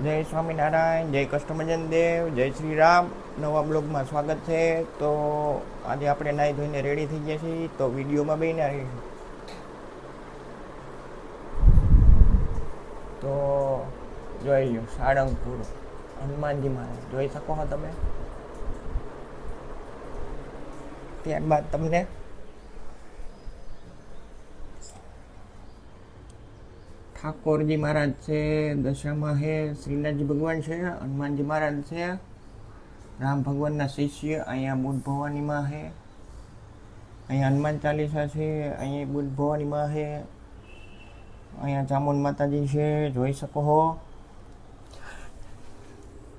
જય સ્વામિનારાયણ, જય કષ્ટભંજન દેવ, જય શ્રી રામ. નવા બ્લોગમાં સ્વાગત છે. તો આજે આપણે નાહી ધોઈને રેડી થઈ ગયા છીએ. તો વિડીયોમાં બેને રહીશું. તો જોઈ લો સાળંગપુર હનુમાનજી મહારાજ જોઈ શકો છો તમે. ત્યારબાદ તમને ઠાકોરજી મહારાજ છે, દશામાં છે, શ્રીનાથજી ભગવાન છે, હનુમાનજી મહારાજ છે, રામ ભગવાનના શિષ્ય. અહીંયા બુદ્ધ ભવાનીમાં છે, અહીંયા હનુમાન ચાલીસા છે, અહીંયા બુદ્ધ ભવાનીમાં છે, અહીંયા ચામુંડ માતાજી છે, જોઈ શકો છો.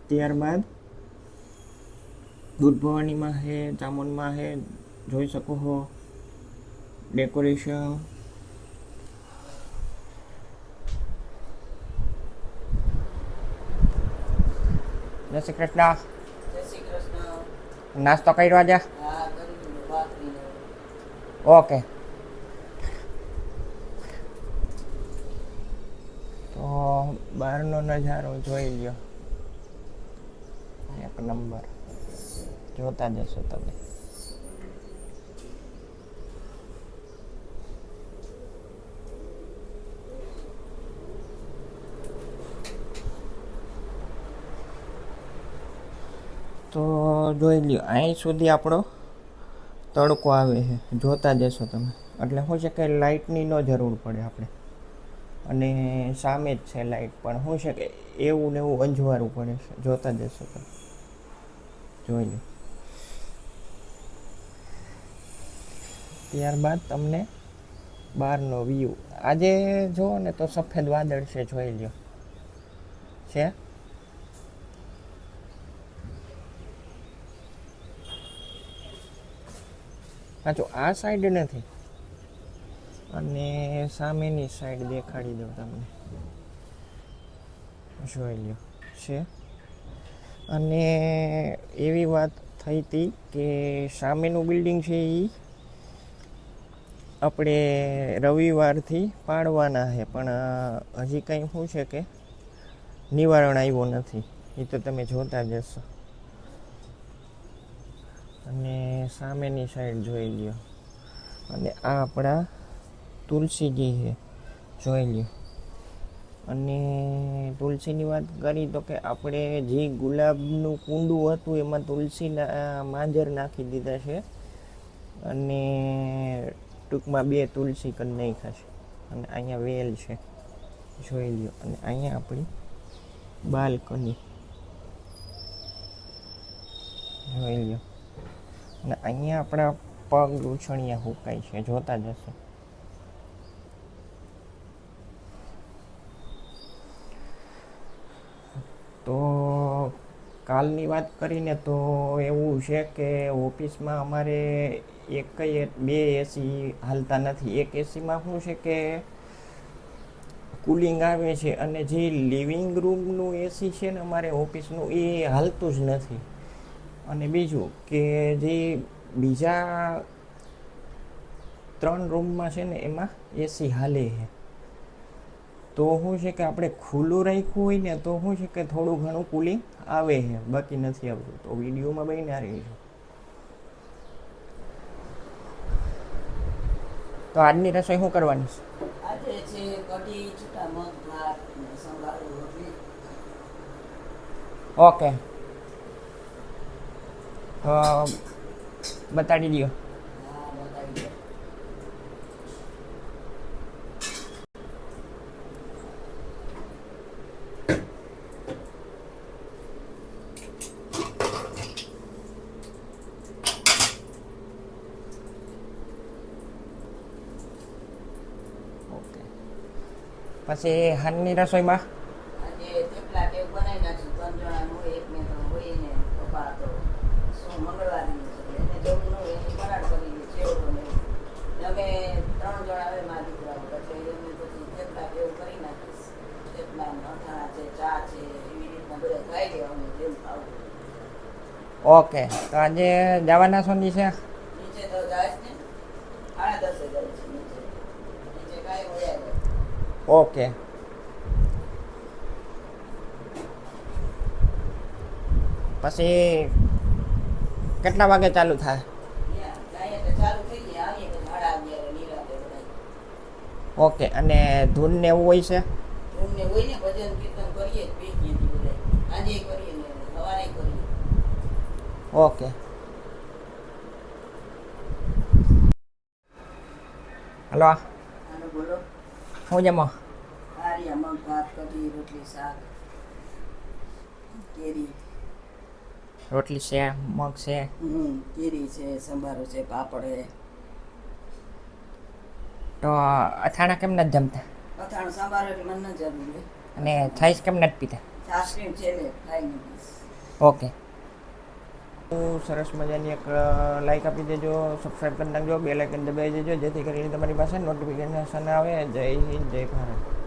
ત્યારબાદ બુદ્ધ ભવાનીમાં છે, ચામુંડમાં છે, જોઈ શકો છો. ડેકોરેશન જય શ્રી કૃષ્ણ. નાસ્તો કર્યો આજે? ઓકે. તો બહારનો નજારો જોઈ લ્યો, એક નંબર. જોતા જશો તમે. તો જોઈ લ્યો, અહીં સુધી આપણો તડકો આવે છે, જોતા જશો તમે. એટલે શું છે કે લાઇટની ન જરૂર પડે આપણે, અને સામે જ છે લાઇટ, પણ શું છે કે એવું ને એવું અંજવાળું પડે છે. જોતા જશો તમે, જોઈ લો. ત્યારબાદ તમને બહારનો વ્યૂ આજે જુઓ ને તો સફેદ વાદળ છે, જોઈ લ્યો છે. પાછું આ સાઈડ નથી, અને સામેની સાઈડ દેખાડી દઉં તમને, જોઈ લ્યો છે. અને એવી વાત થઈ હતી કે સામેનું બિલ્ડિંગ છે એ આપણે રવિવારથી પાડવાના છે, પણ હજી કંઈ શું છે કે નિવારણ આવ્યું નથી. એ તો તમે જોતા જશો. અને સામેની સાઈડ જોઈ લ્યો. અને આ આપણા તુલસીજી છે, જોઈ લ્યો. અને તુલસીની વાત કરી તો કે આપણે જે ગુલાબનું કુંડું હતું એમાં તુલસીના માંજર નાખી દીધા છે, અને ટૂંકમાં 2 તુલસી કરી નાખ્યા છે. અને અહીંયા વેલ છે, જોઈ લ્યો. અને અહીંયા આપણી બાલ્કની જોઈ લ્યો. અને અહીંયા આપણા પગ લૂછણિયા હુકાય છે, જોતા જશો. તો કાલની વાત કરીને તો એવું છે કે ઓફિસમાં અમારે 2 એસી હાલતા નથી. એક એસીમાં શું છે કે કુલિંગ આવે છે, અને જે લિવિંગ રૂમનું એસી છે ને અમારે ઓફિસનું, એ હાલતું જ નથી. અને બીજું કે જે બીજા 3 રૂમમાં છે ને એમાં એસી હાલે છે. તો શું છે કે આપણે ખુલ્લું રાખ્યું હોય ને તો શું છે કે થોડું ઘણું કુલિંગ આવે છે, બાકી નથી આવતું. તો વિડીયોમાં બન્યા રહીશું. તો આજની રસોઈ શું કરવાની છે? આજે છે કઢી, છૂટા મગ, ભાત ને સંભારો રોટલી. ઓકે, તો બતાડી દો. હા, બતાવી દો. ઓકે, પછી હાલની રસોઈમાં આજે થેપલા કે એવું બનાવી નાખશું. 3 જણાનું હોય, એક ને તો હોય ને પપ્પા તો મંગળવારનું છે એને જમવું ન હોય એની ફરાળ કરી દે, ચેવડો ને એવું. અમે 3 જણા આવે મારા દીકરાઓ, પછી એમને પછી થેપલા કે એવું કરી નાખીશ. થેપલા અથાણા છે, ચા છે, એવી રીતના બધા ખાઈ લેવાનું જેમ ખાવું. ઓકે, તો આજે જવાના છો છે? નીચે તો જાય ને 10:30 જાય છે નીચે. નીચે કાંઈ હોય. ઓકે, પછી કેટલા વાગે ચાલુ થાય? જાય એટલે ચાલુ થઈ જાય, આવીએ તો 11:30 નિરાંતે બધા. ઓકે, અને ધૂન ને એવું હોય છે? રૂમને હોય ને, ભજન કીર્તન કરીએ જ પેટની બધા. આજે કરીએ ને સવારે કરીએ. ઓકે. હલો, હાલો બોલો. હું જમો? આર્યા મગ ભાત કઢી રોટલી શાક કેરી. રોટલી છે, મગ છે. કેરી છે, સંભારો છે, પાપડ છે. તો અથાણા કેમ નથી જમતા? અથાણું સંભારો એટલે મને ન જરૂર હોય. અને છાશ કેમ નથી પીતા? આઈસ્ક્રીમ છે ને ખાઈ નીકળીશ. ઓકે. સરસ મજાની એક લાઈક આપી દેજો, સબસ્ક્રાઈબ કરી નાખજો, બેલ આઇકન દબાવી દેજો, જેથી કરીને તમારી પાસે નોટિફિકેશન આવે. જય હિન્દ, જય ભારત.